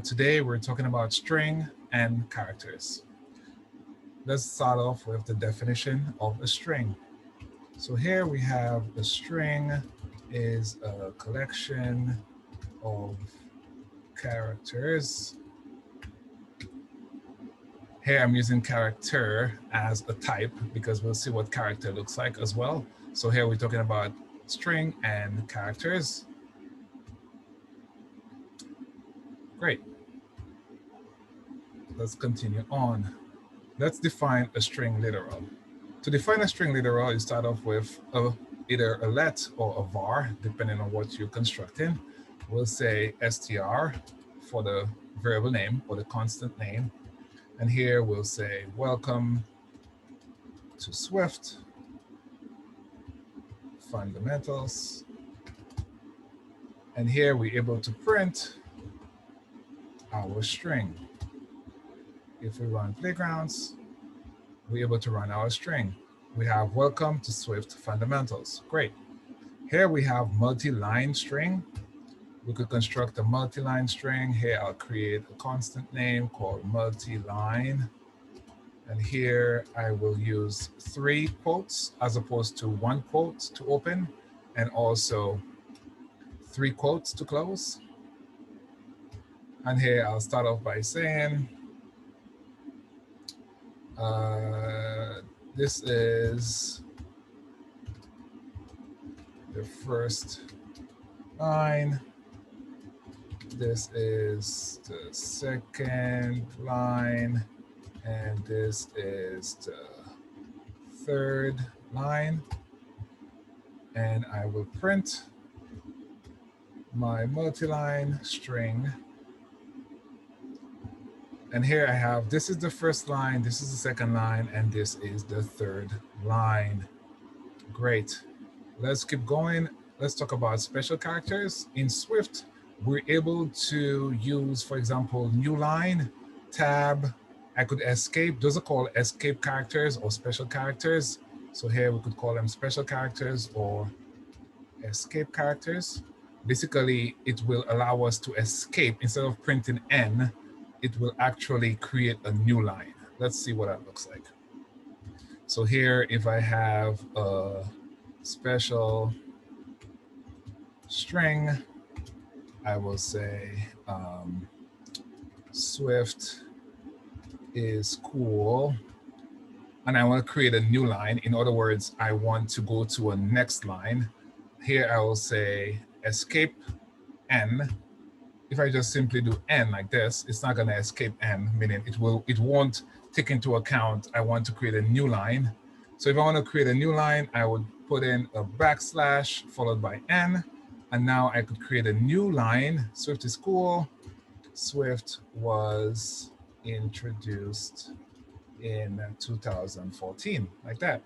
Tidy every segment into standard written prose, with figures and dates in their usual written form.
Today we're talking about string and characters. Let's start off with the definition of a string. So here we have a string is a collection of characters. Here I'm using character as a type because we'll see what character looks like as well. So here we're talking about string and characters. Great. Let's continue on. Let's define a string literal. To define a string literal, you start off with either a let or a var, depending on what you're constructing. We'll say str for the variable name or the constant name. And here we'll say, welcome to Swift fundamentals. And here we're able to print our string. If we run playgrounds, we're able to run our string. We have welcome to Swift fundamentals. Great. Here we have multi-line string. We could construct a multi-line string. Here I'll create a constant name called multi-line. And here I will use 3 quotes as opposed to 1 quote to open, and also 3 quotes to close. And here I'll start off by saying, this is the first line. This is the second line. And this is the third line. And I will print my multi-line string. And here I have, this is the first line, this is the second line, and this is the third line. Great. Let's keep going. Let's talk about special characters. In Swift, we're able to use, for example, new line, tab. I could escape. Those are called escape characters or special characters. So here we could call them special characters or escape characters. Basically, it will allow us to escape. Instead of printing n, it will actually create a new line. Let's see what that looks like. So here, if I have a special string, I will say Swift is cool. And I want to create a new line. In other words, I want to go to a next line. Here I will say escape n. If I just simply do n like this, it's not going to escape n, meaning it won't take into account I want to create a new line. So if I want to create a new line, I would put in a backslash followed by n. And now I could create a new line. Swift is cool. Swift was introduced in 2014, like that.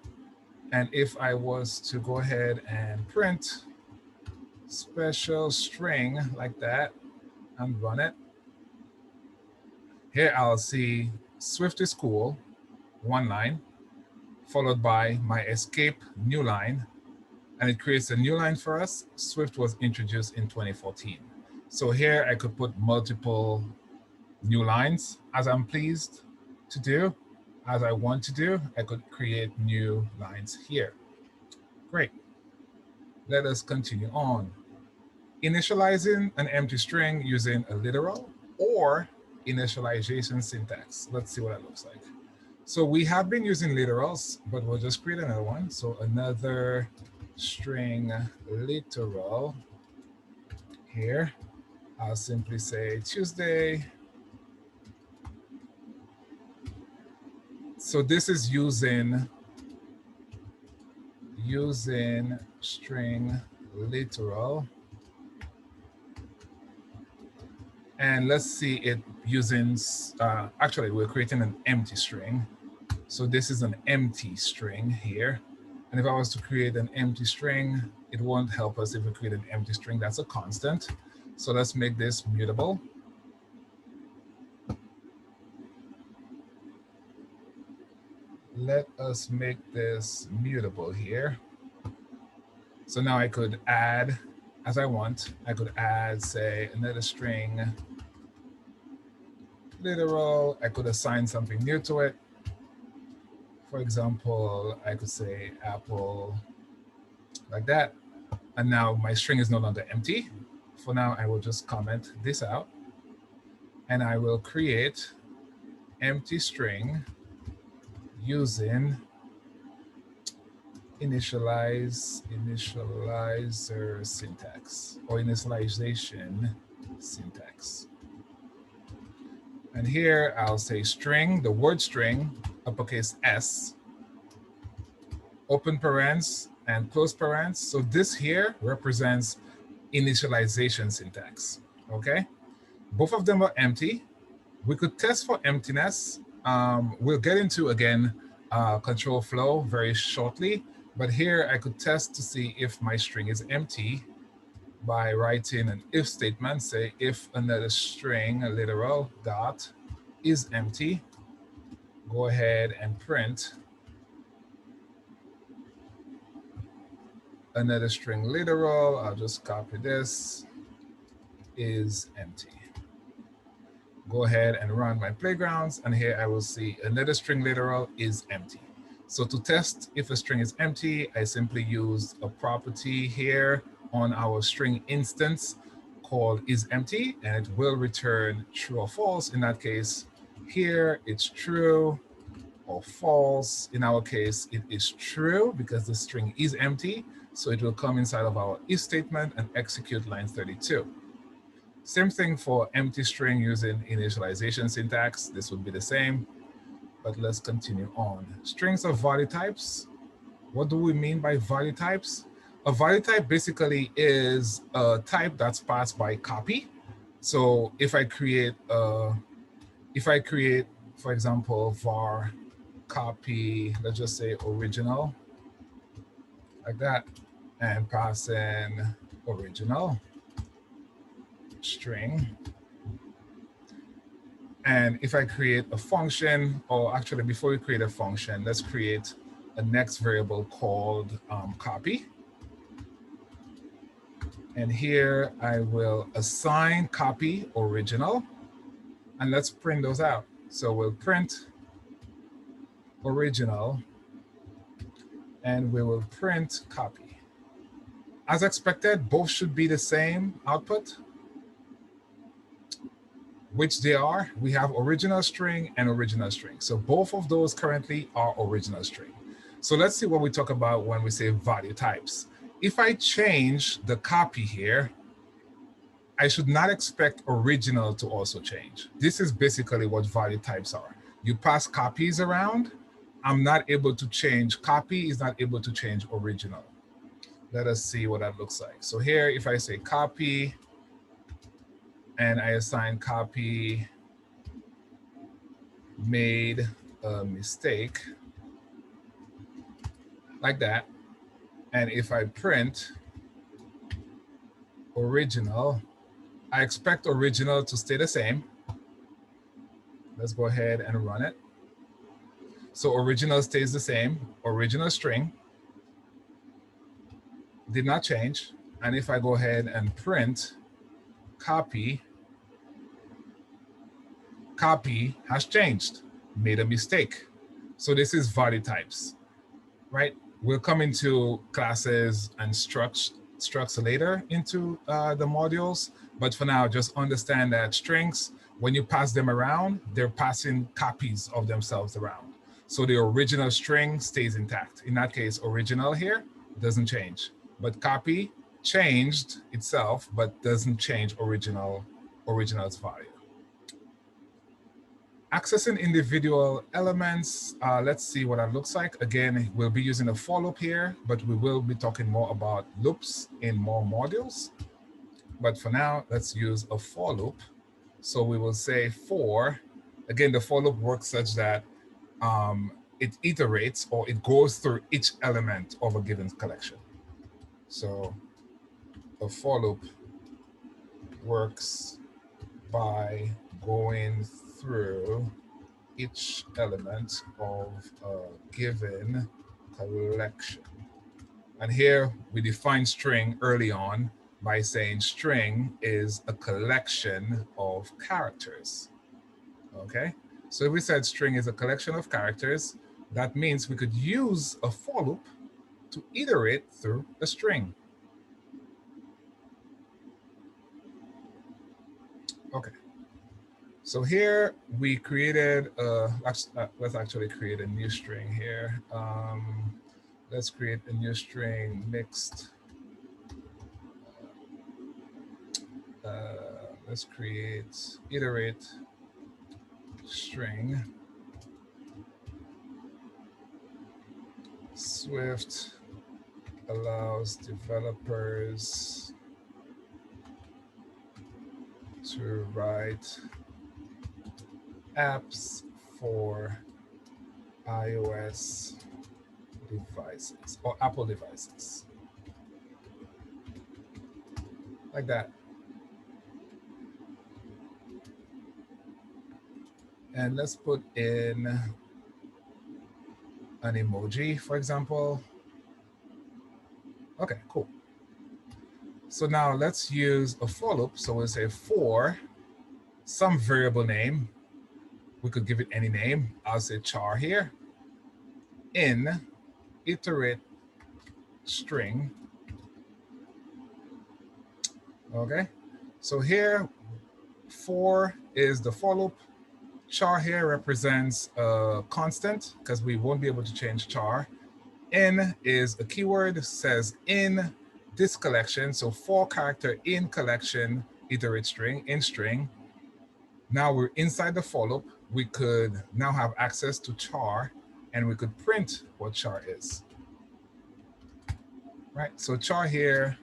And if I was to go ahead and print special string like that and run it, here I'll see Swift is cool, 1 line, followed by my escape new line, and it creates a new line for us. Swift was introduced in 2014. So here I could put multiple new lines as I'm pleased to do. As I want to do, I could create new lines here. Great. Let us continue on. Initializing an empty string using a literal or initialization syntax. Let's see what that looks like. So we have been using literals, but we'll just create another one. So another string literal here. I'll simply say Tuesday. So this is using string literal. And let's see it using, actually we're creating an empty string. So this is an empty string here. And if I was to create an empty string, it won't help us if we create an empty string. That's a constant. So let's make this mutable. Let us make this mutable here. So now I could add, as I want, I could add, say, another string literal. I could assign something new to it. For example, I could say apple like that. And now my string is no longer empty. For now, I will just comment this out. And I will create empty string using initializer syntax or initialization syntax. And here I'll say string, the word string, uppercase S, open parens and close parens. So this here represents initialization syntax, okay? Both of them are empty. We could test for emptiness. We'll get into, again, control flow very shortly. But here I could test to see if my string is empty by writing an if statement, say if another string, a literal dot, is empty, go ahead and print another string literal. I'll just copy this, is empty. Go ahead and run my playgrounds, and here I will see another string literal is empty. So to test if a string is empty, I simply use a property here on our string instance called isEmpty, and it will return true or false. In that case, here it's true or false. In our case, it is true because the string is empty. So it will come inside of our if statement and execute line 32. Same thing for empty string using initialization syntax. This would be the same, but let's continue on. Strings of value types. What do we mean by value types? A value type basically is a type that's passed by copy. So if I create, for example, var copy, let's just say original, like that, and pass in original string. And if I create a function, or actually before we create a function, let's create a next variable called copy. And here I will assign copy original, and let's print those out. So we'll print original, and we will print copy. As expected, both should be the same output, which they are. We have original string and original string. So both of those currently are original string. So let's see what we talk about when we say value types. If I change the copy here, I should not expect original to also change. This is basically what value types are. You pass copies around. I'm not able to change. Copy is not able to change original. Let us see what that looks like. So here, if I say copy, and I assign copy made a mistake, like that. And if I print original, I expect original to stay the same. Let's go ahead and run it. So original stays the same. Original string did not change. And if I go ahead and print copy, copy has changed, made a mistake. So this is value types, right? We'll come into classes and structs later into the modules. But for now, just understand that strings, when you pass them around, they're passing copies of themselves around. So the original string stays intact. In that case, original here doesn't change. But copy changed itself, but doesn't change original's value. Accessing individual elements, let's see what that looks like. Again, we'll be using a for loop here, but we will be talking more about loops in more modules. But for now, let's use a for loop. So we will say for, again, the for loop works such that it iterates or it goes through each element of a given collection. So a for loop works by going through each element of a given collection. And here we define string early on by saying string is a collection of characters. Okay, so if we said string is a collection of characters, that means we could use a for loop to iterate through a string. Okay, so here we created, let's actually create a new string here. Let's create a new string mixed. Let's create iterate string. Swift allows developers to write apps for iOS devices or Apple devices. Like that. And let's put in an emoji, for example. Okay, cool. So now let's use a for loop. So we'll say for some variable name. We could give it any name. I'll say char here. In iterate string. Okay, so here for is the for loop. Char here represents a constant because we won't be able to change char. In is a keyword, says in this collection. So for character in collection, iterate string, in string. Now we're inside the for loop. We could now have access to char and we could print what char is. Right, so char here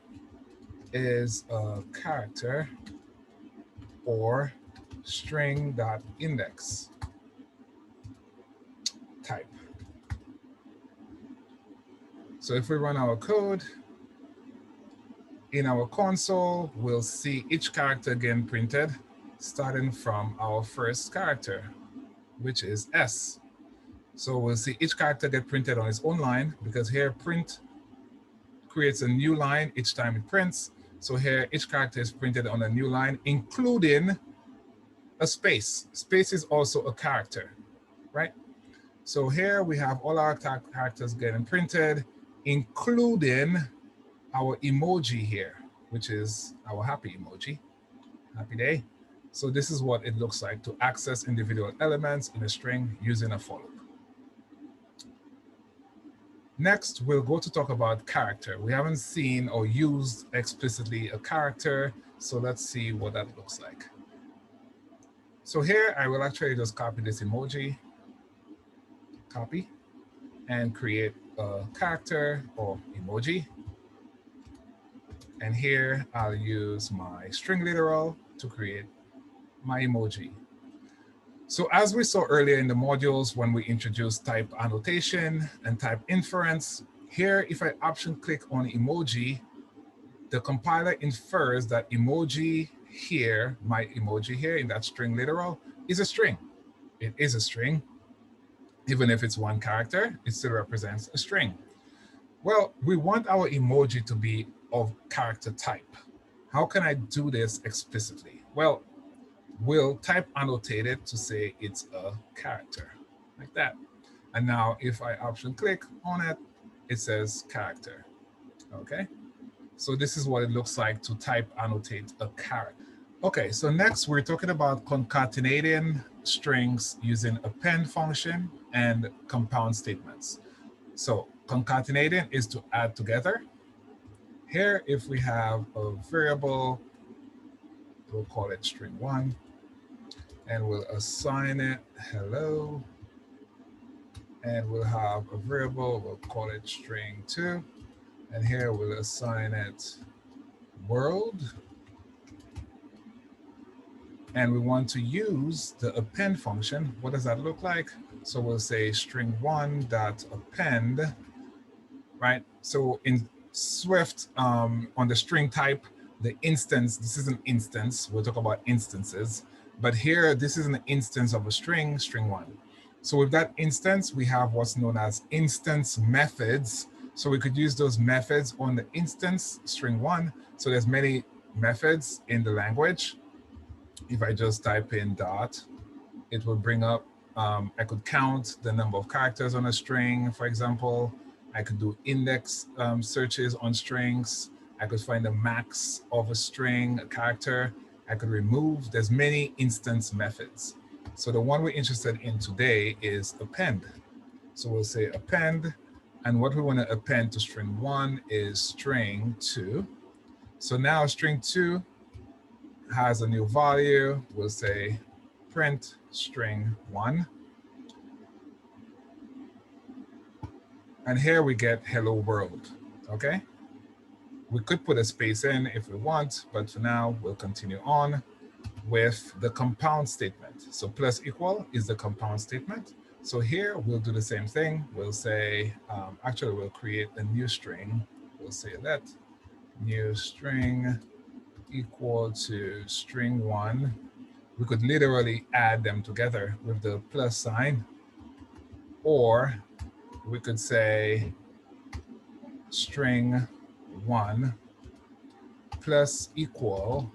is a character or String.Index type. So if we run our code, in our console, we'll see each character again printed, starting from our first character, which is S. So we'll see each character get printed on its own line, because here print creates a new line each time it prints. So here each character is printed on a new line, including a space. Space is also a character, right? So here we have all our characters getting printed, including our emoji here, which is our happy emoji, happy day. So this is what it looks like to access individual elements in a string using a for loop. Next, we'll go to talk about character. We haven't seen or used explicitly a character, so let's see what that looks like. So here, I will actually just copy this emoji, copy, and create a character or emoji. And here, I'll use my string literal to create my emoji. So as we saw earlier in the modules, when we introduced type annotation and type inference, here, if I option click on emoji, the compiler infers that emoji here, my emoji here in that string literal, is a string. It is a string. Even if it's one character, it still represents a string. Well, we want our emoji to be of character type. How can I do this explicitly? Well, we'll type annotate it to say it's a character, like that. And now if I option click on it, it says character, okay? So this is what it looks like to type annotate a character. Okay, so next we're talking about concatenating strings using append function and compound statements. So concatenating is to add together. Here, if we have a variable, we'll call it string1, and we'll assign it hello, and we'll have a variable, we'll call it string2, and here we'll assign it world, and we want to use the append function. What does that look like? So we'll say string1.append, right? So in Swift, on the string type, the instance, this is an instance, we'll talk about instances, but here, this is an instance of a string, string1. So with that instance, we have what's known as instance methods. So we could use those methods on the instance, string1. So there's many methods in the language. If I just type in dot it will bring up, I could count the number of characters on a string, for example. I could do index searches on strings. I could find the max of a string, a character. I could remove. There's many instance methods. So the one we're interested in today is append. So we'll say append. And what we want to append to string 1 is string 2. So now string 2 has a new value. We'll say print string 1. And here we get hello world, okay? We could put a space in if we want, but for now, we'll continue on with the compound statement. So plus equal is the compound statement. So here we'll do the same thing. We'll say, actually we'll create a new string. We'll say let new string equal to string 1. We could literally add them together with the plus sign, or we could say string 1 plus equal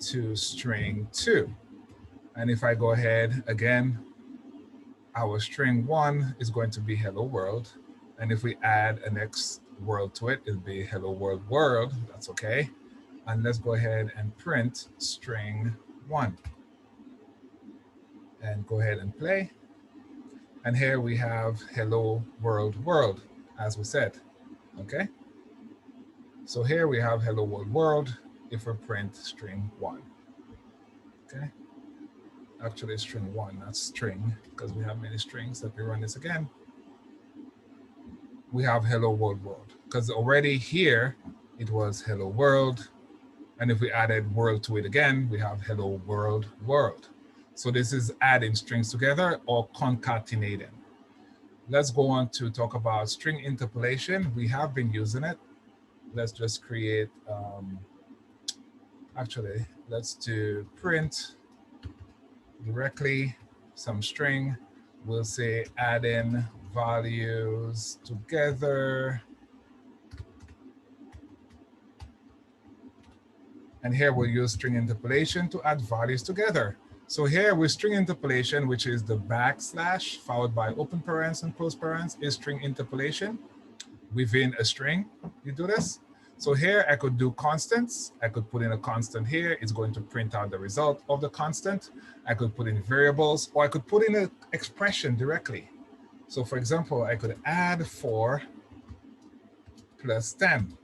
to string 2. And if I go ahead again, our string 1 is going to be hello world. And if we add a next world to it, it'll be hello world world. That's okay. And let's go ahead and print string 1. And go ahead and play. And here we have hello world world, as we said, okay? So here we have hello world world if we print string 1, okay? Actually string 1, not string, because we have many strings. Let me run this again. We have hello world world, because already here it was hello world. And if we added world to it again, we have hello world world. So this is adding strings together or concatenating. Let's go on to talk about string interpolation. We have been using it. Let's just create, actually, let's do print directly some string. We'll say add in values together. And here we'll use string interpolation to add values together. So here with string interpolation, which is the backslash followed by open parens and close parens, is string interpolation within a string. You do this. So here I could do constants. I could put in a constant here. It's going to print out the result of the constant. I could put in variables, or I could put in an expression directly. So for example, I could add 4 plus 10.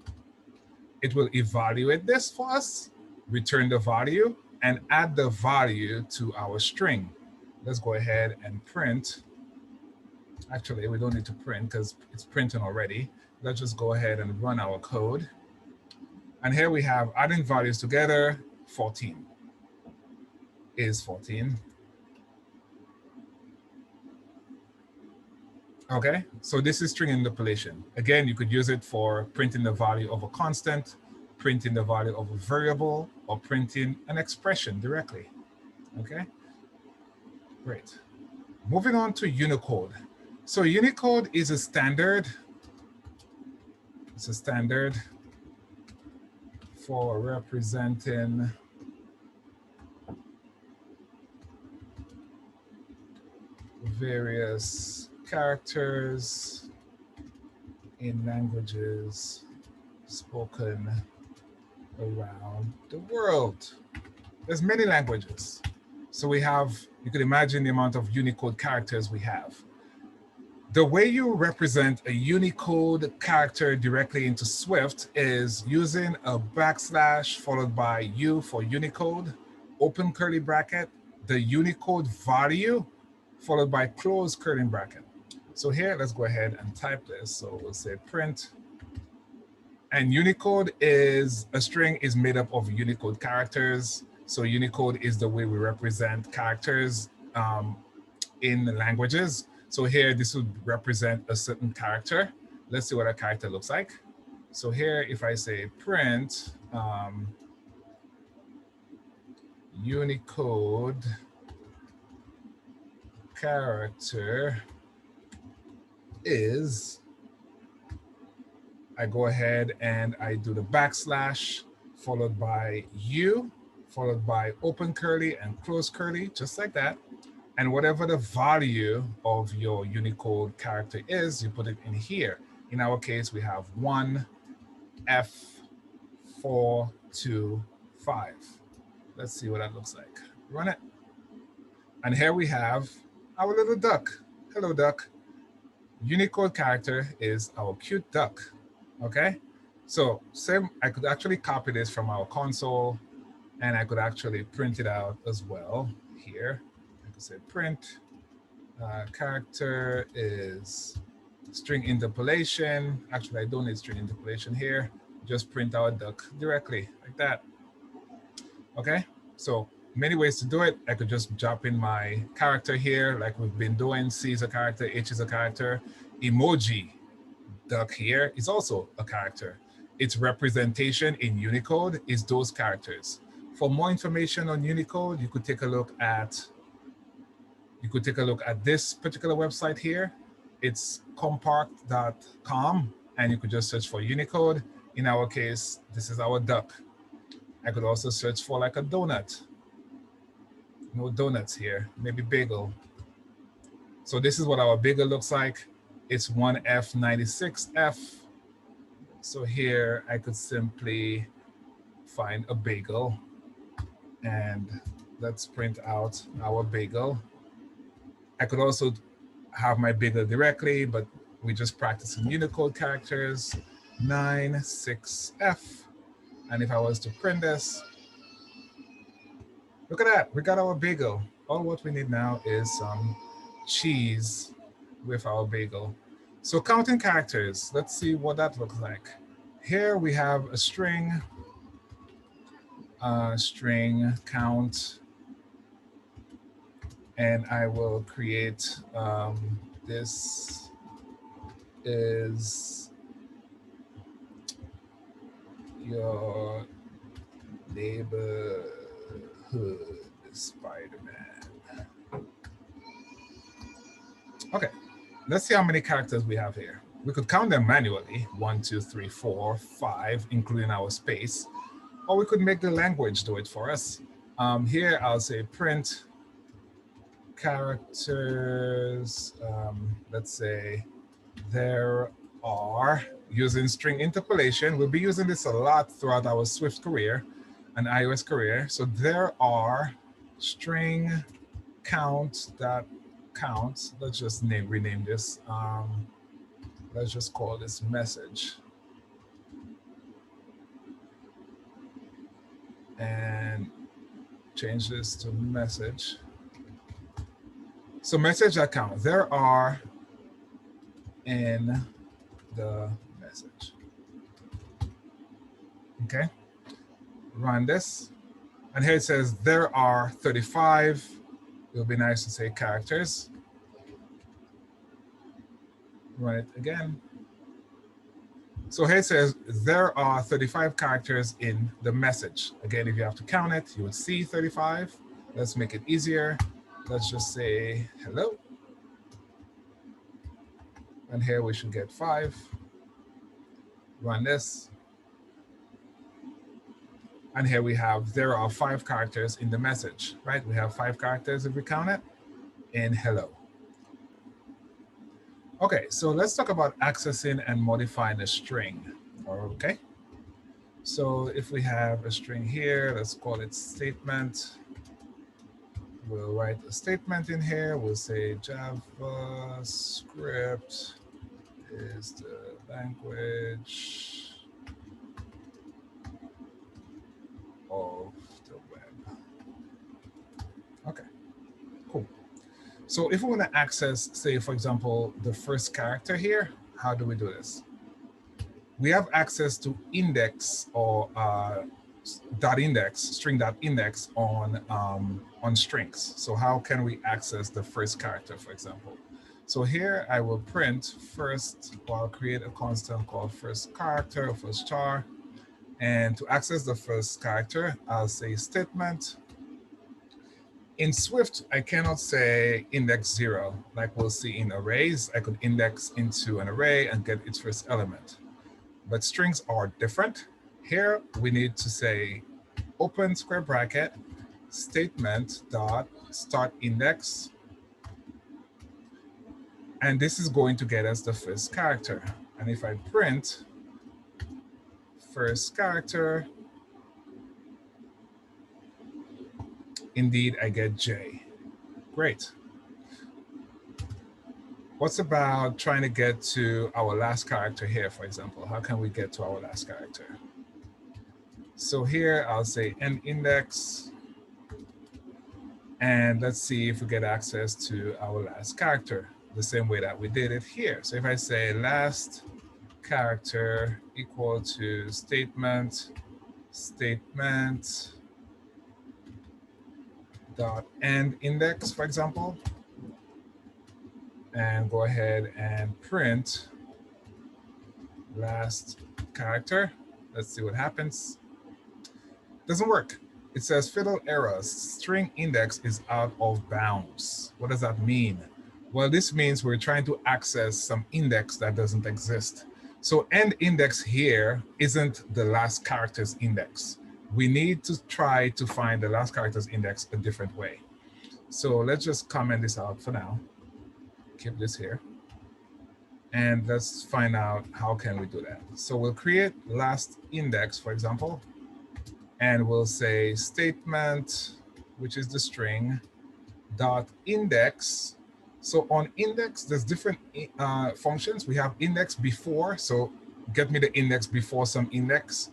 It will evaluate this for us, return the value, and add the value to our string. Let's go ahead and print. Actually, we don't need to print because it's printing already. Let's just go ahead and run our code. And here we have adding values together, 14 is 14. Okay, so this is string interpolation. Again, you could use it for printing the value of a constant, printing the value of a variable, or printing an expression directly. Okay, great. Moving on to Unicode. So Unicode is a standard. It's a standard for representing various characters in languages spoken around the world. There's many languages. So we have, you could imagine the amount of Unicode characters we have. The way you represent a Unicode character directly into Swift is using a backslash followed by U for Unicode, open curly bracket, the Unicode value followed by close curly bracket. So here, let's go ahead and type this. So we'll say print. And Unicode is, a string is made up of Unicode characters. So Unicode is the way we represent characters in the languages. So here, this would represent a certain character. Let's see what a character looks like. So here, if I say print Unicode character is, I go ahead and I do the backslash followed by U followed by open curly and close curly, just like that. And whatever the value of your Unicode character is, you put it in here. In our case, we have 1F425. Let's see what that looks like. Run it. And here we have our little duck. Hello, duck. Unicode character is our cute duck. Okay? So same, I could actually copy this from our console, and I could actually print it out as well here. I could say print character is string interpolation. Actually, I don't need string interpolation here. Just print our duck directly like that. Okay, so many ways to do it. I could just drop in my character here like we've been doing. C is a character, H is a character. Emoji duck here is also a character. Its representation in Unicode is those characters. For more information on Unicode, you could take a look at this particular website here. It's compact.com, and you could just search for Unicode. In our case, this is our duck. I could also search for like a donut. No donuts here, maybe bagel. So this is what our bagel looks like. It's 1F96F. So here I could simply find a bagel, and let's print out our bagel. I could also have my bagel directly, but we just practicing Unicode characters, 96F. And if I was to print this, look at that, we got our bagel. All what we need now is some cheese with our bagel. So counting characters, let's see what that looks like. Here we have a string count, and I will create this is your neighborhood Spider-Man. Okay, let's see how many characters we have here. We could count them manually, 1, 2, 3, 4, 5, including our space, or we could make the language do it for us. Here I'll say print characters, let's say there are, using string interpolation. We'll be using this a lot throughout our Swift career and iOS career. So there are string count that counts. Let's just rename this. Let's just call this message. And change this to message. So message that count. There are in the message. Okay, run this. And here it says there are 35. It would be nice to say characters. Run it again. So here it says there are 35 characters in the message. Again, if you have to count it, you would see 35. Let's make it easier. Let's just say hello. And here we should get 5. Run this. And here we have, there are 5 characters in the message, right? We have 5 characters if we count it in hello. Okay, so let's talk about accessing and modifying a string, okay? So if we have a string here, let's call it statement. We'll write a statement in here. We'll say JavaScript is the language of the web. Okay, cool. So if we want to access, say, for example, the first character here, how do we do this? We have access to index or .index, string.index on strings. So how can we access the first character, for example? So here I will print first, or I'll create a constant called first character or first char. And to access the first character, I'll say statement. In Swift, I cannot say index 0, like we'll see in arrays. I could index into an array and get its first element. But strings are different. Here, we need to say open square bracket, statement dot start index, and this is going to get us the first character. And if I print first character, indeed I get J. Great. What's about trying to get to our last character here, for example? How can we get to our last character? So here I'll say end index, and let's see if we get access to our last character the same way that we did it here. So if I say last character equal to statement dot end index, for example, and go ahead and print last character. Let's see what happens. Doesn't work. It says fatal errors. String index is out of bounds. What does that mean? Well, this means we're trying to access some index that doesn't exist. So end index here isn't the last character's index. We need to try to find the last character's index a different way. So let's just comment this out for now. Keep this here. And let's find out how can we do that. So we'll create last index, for example, and we'll say statement, which is the string, dot index. So on index, there's different functions. We have index before, so get me the index before some index,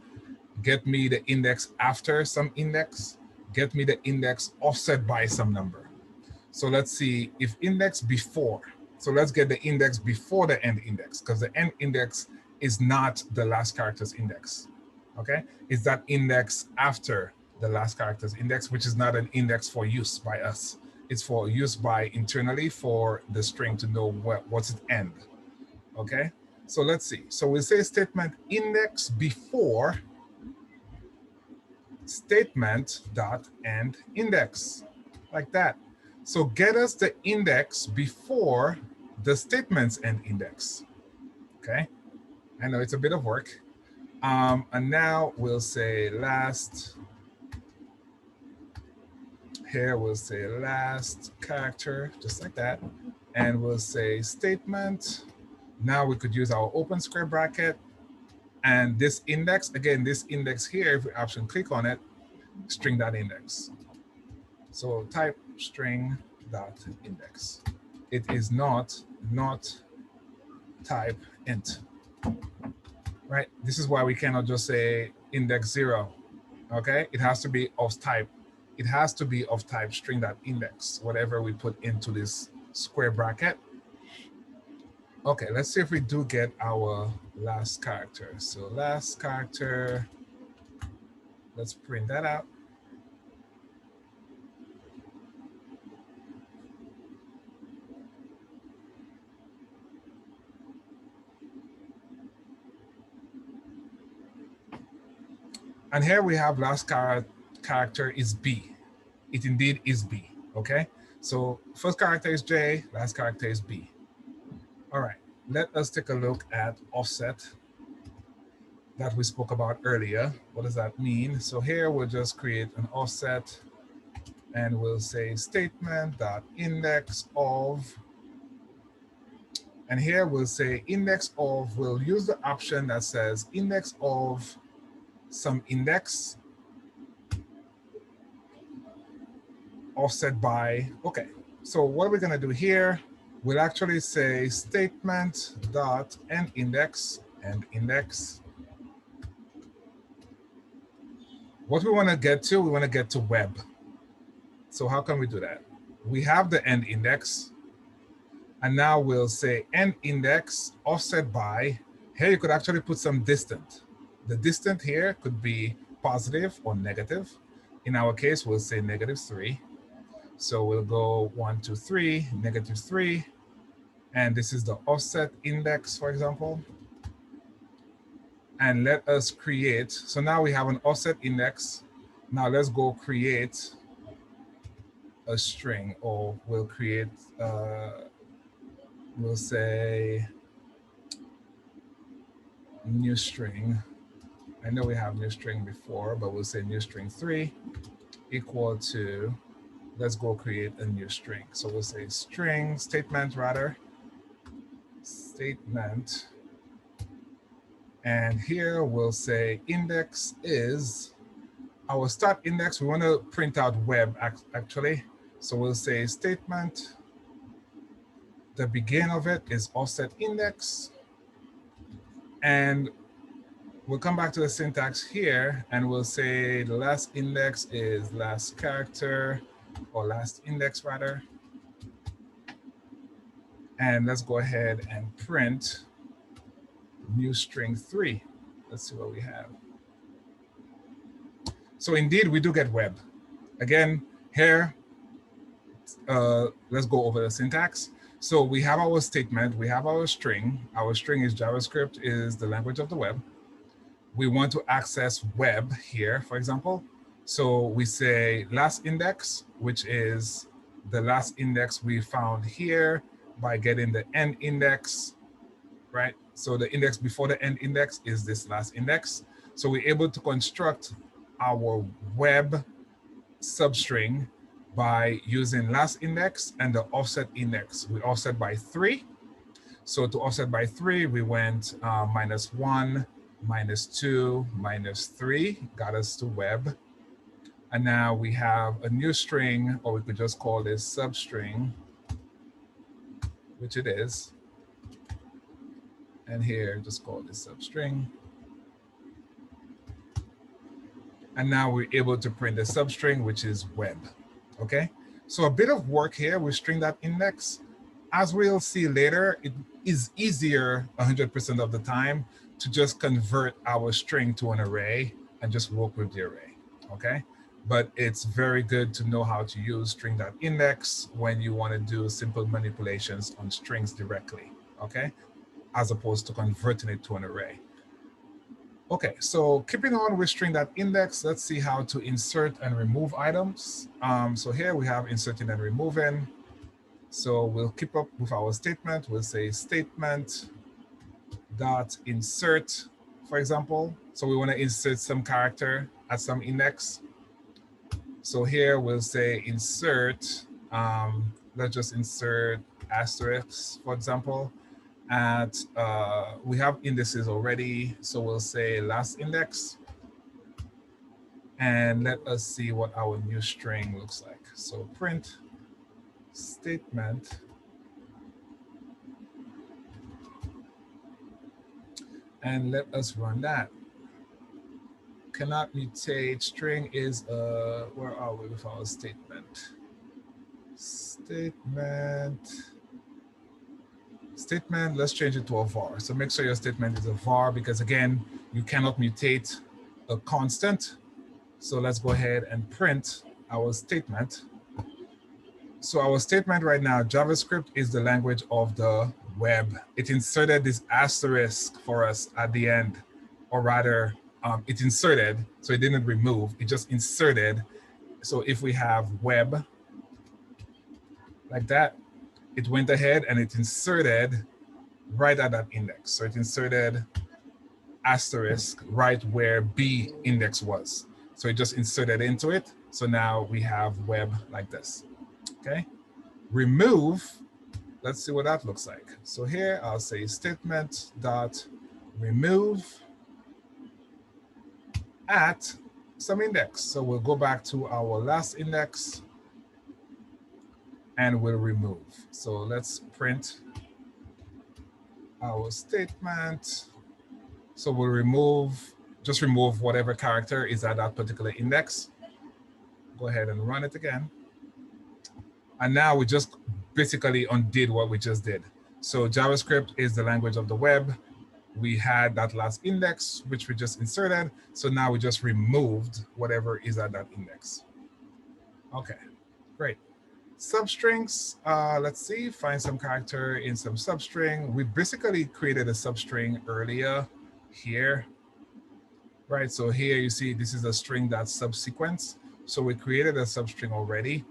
get me the index after some index, get me the index offset by some number. So let's see if index before. So let's get the index before the end index, because the end index is not the last character's index. Okay, it's that index after the last character's index, which is not an index for use by us. It's for use by internally for the string to know what's its end. Okay, so let's see. So we'll say statement index before statement dot end index, like that. So get us the index before the statement's end index. Okay, I know it's a bit of work. And now we'll say last, here we'll say last character, just like that. And we'll say statement. Now we could use our open square bracket. And this index, again, this index here, if we option click on it, string.index. So type string.index. It is not type int. Right? This is why we cannot just say index 0. Okay? It has to be of type. It has to be of type string.index, whatever we put into this square bracket. Okay, let's see if we do get our last character. So last character, let's print that out. And here we have last character is B. It indeed is B, okay? So first character is J, last character is B. All right, let us take a look at offset that we spoke about earlier. What does that mean? So here we'll just create an offset and we'll say statement.index of, and here we'll say index of, we'll use the option that says index of some index offset by, okay. So what we're gonna do here, we'll actually say statement dot end index, end index. What we wanna get to, we wanna get to web. So how can we do that? We have the end index, and now we'll say end index offset by, here you could actually put some distant. The distant here could be positive or negative. In our case, we'll say -3. So we'll go 1, 2, 3, -3. And this is the offset index, for example. And let us create, so now we have an offset index. Now let's go create a string, or we'll create, we'll say new string, I know we have new string before, but we'll say new string 3 equal to, let's go create a new string. So we'll say string statement rather, statement. And here we'll say index is our start index. We want to print out web actually. So we'll say statement. The begin of it is offset index. And we'll come back to the syntax here and we'll say the last index is last character or last index rather. And let's go ahead and print new string 3. Let's see what we have. So indeed, we do get web. Again, here, let's go over the syntax. So we have our statement, we have our string. Our string is JavaScript, is the language of the web. We want to access web here, for example. So we say last index, which is the last index we found here by getting the end index, right? So the index before the end index is this last index. So we're able to construct our web substring by using last index and the offset index. We offset by 3. So to offset by 3, we went -1, -2, -3, got us to web. And now we have a new string, or we could just call this substring, which it is. And here, just call this substring. And now we're able to print the substring, which is web, okay? So a bit of work here with String.Index. As we'll see later, it is easier 100% of the time to just convert our string to an array and just work with the array, okay? But it's very good to know how to use String.Index when you want to do simple manipulations on strings directly, okay? As opposed to converting it to an array. Okay, so keeping on with String.Index, let's see how to insert and remove items. So here we have inserting and removing. So we'll keep up with our statement. We'll say statement dot insert, for example. So we want to insert some character at some index. So here we'll say insert, let's just insert asterisk, for example. At we have indices already, so we'll say last index. And let us see what our new string looks like. So print statement and let us run that. Cannot mutate. String is where are we with our statement? Statement, let's change it to a var. So make sure your statement is a var because again, you cannot mutate a constant. So let's go ahead and print our statement. So our statement right now, JavaScript is the language of the web. It inserted this asterisk for us at the end, or rather it inserted, so it didn't remove, it just inserted. So if we have web like that, it went ahead and it inserted right at that index. So it inserted asterisk right where B index was. So it just inserted into it. So now we have web like this, okay? Remove, let's see what that looks like. So here I'll say statement dot remove at some index. So we'll go back to our last index and we'll remove. So let's print our statement. So we'll remove, just remove whatever character is at that particular index. Go ahead and run it again. And now we just basically undid what we just did. So JavaScript is the language of the web. We had that last index, which we just inserted. So now we just removed whatever is at that index. Okay, great. Substrings, let's see, find some character in some substring. We basically created a substring earlier here, right? So here you see this is a string that's subsequence. So we created a substring already.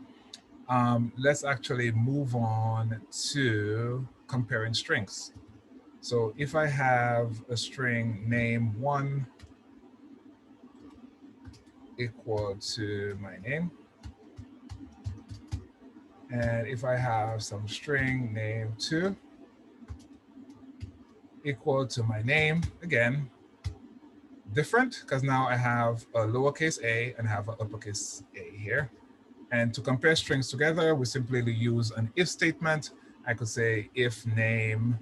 Let's actually move on to comparing strings. So if I have a string name 1 equal to my name. And if I have some string name2 equal to my name, again, different because now I have a lowercase a and have an uppercase a here. And to compare strings together, we simply use an if statement. I could say if name1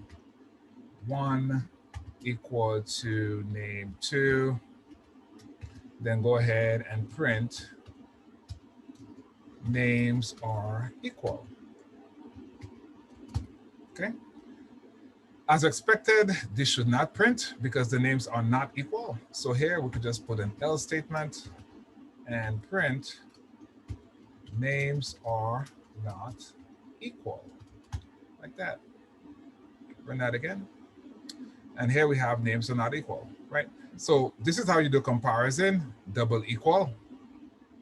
equal to name2, then go ahead and print names are equal. Okay. As expected, this should not print because the names are not equal. So here we could just put an else statement and print names are not equal, like that. Run that again. And here we have names are not equal, right? So this is how you do comparison, double equal,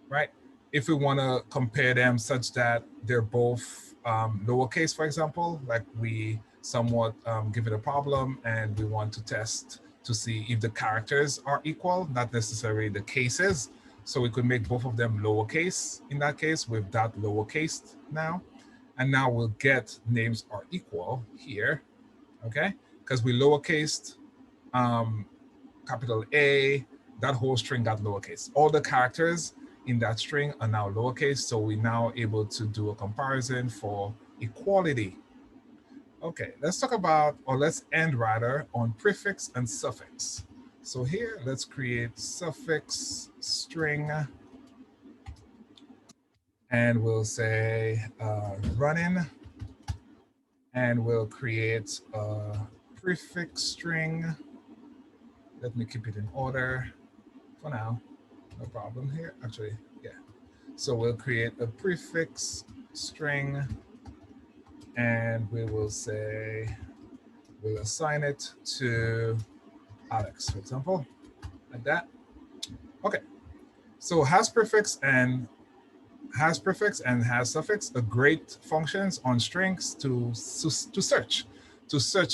right? If we want to compare them such that they're both lowercase, for example, like we somewhat give it a problem and we want to test to see if the characters are equal, not necessarily the cases. So we could make both of them lowercase in that case with that lowercase now. And now we'll get names are equal here, okay? Because we lowercased capital A, that whole string got lowercase. All the characters in that string are now lowercase, so we're now able to do a comparison for equality. Okay, let's talk about, or let's end rather, on prefix and suffix. So here, let's create suffix string, and we'll say running, and we'll create a prefix string. Let me keep it in order for now. No problem here, actually, yeah. So we'll create a prefix string and we will say, we'll assign it to Alex, for example, like that. Okay, so has prefix and has suffix are great functions on strings to search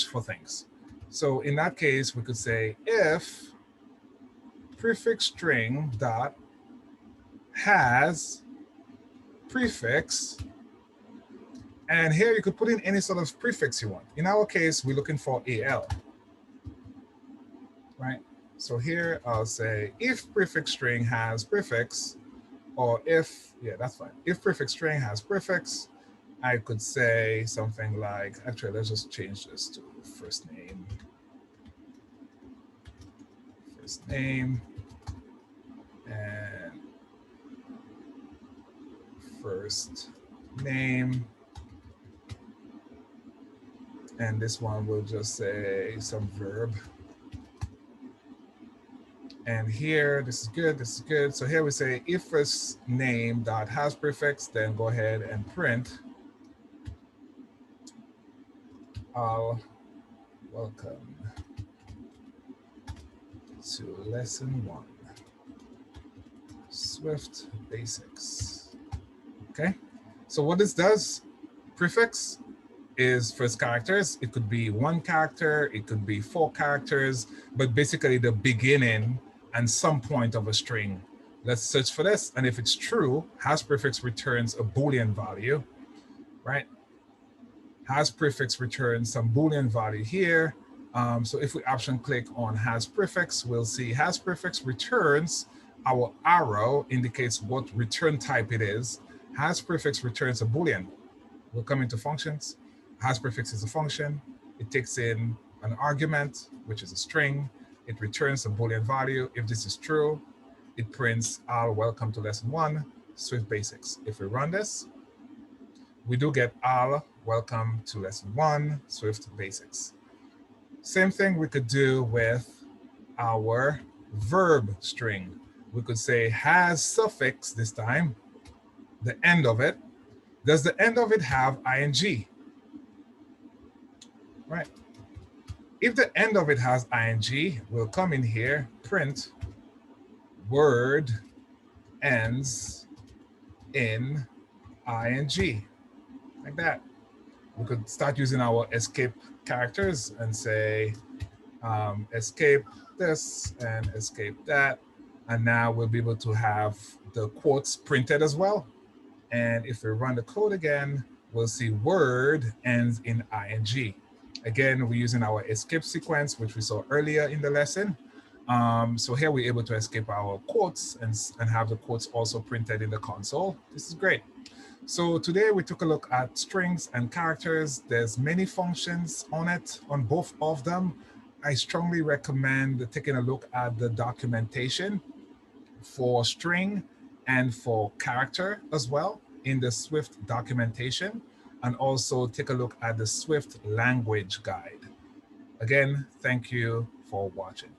for things. So in that case, we could say if prefix string dot has prefix, and here you could put in any sort of prefix you want. In our case, we're looking for AL, right? So here I'll say if prefix string has prefix, or if, yeah, that's fine. If prefix string has prefix, I could say something like, actually, let's just change this to first name. First name and first name. And this one will just say some verb. And here, this is good, this is good. So here we say if first name dot has prefix, then go ahead and print welcome to lesson 1, Swift Basics. Okay, so what this does, prefix is first characters. It could be 1 character, it could be 4 characters, but basically the beginning and some point of a string. Let's search for this. And if it's true, has prefix returns a Boolean value, right? Has prefix returns some Boolean value here. So if we option click on has prefix, we'll see has prefix returns, our arrow indicates what return type it is. Has prefix returns a Boolean. We'll come into functions. Has prefix is a function. It takes in an argument, which is a string. It returns a Boolean value. If this is true, it prints welcome to lesson 1, Swift Basics. If we run this, we do get welcome to lesson 1, Swift Basics. Same thing we could do with our verb string. We could say has suffix this time, the end of it. Does the end of it have ing? Right. If the end of it has ing, we'll come in here, print word ends in ing, like that. We could start using our escape characters and say escape this and escape that. And now we'll be able to have the quotes printed as well. And if we run the code again, we'll see word ends in ing. Again, we're using our escape sequence, which we saw earlier in the lesson. So here we're able to escape our quotes and have the quotes also printed in the console. This is great. So today we took a look at strings and characters. There's many functions on it, on both of them. I strongly recommend taking a look at the documentation for string and for character as well in the Swift documentation, and also take a look at the Swift language guide. Again, thank you for watching.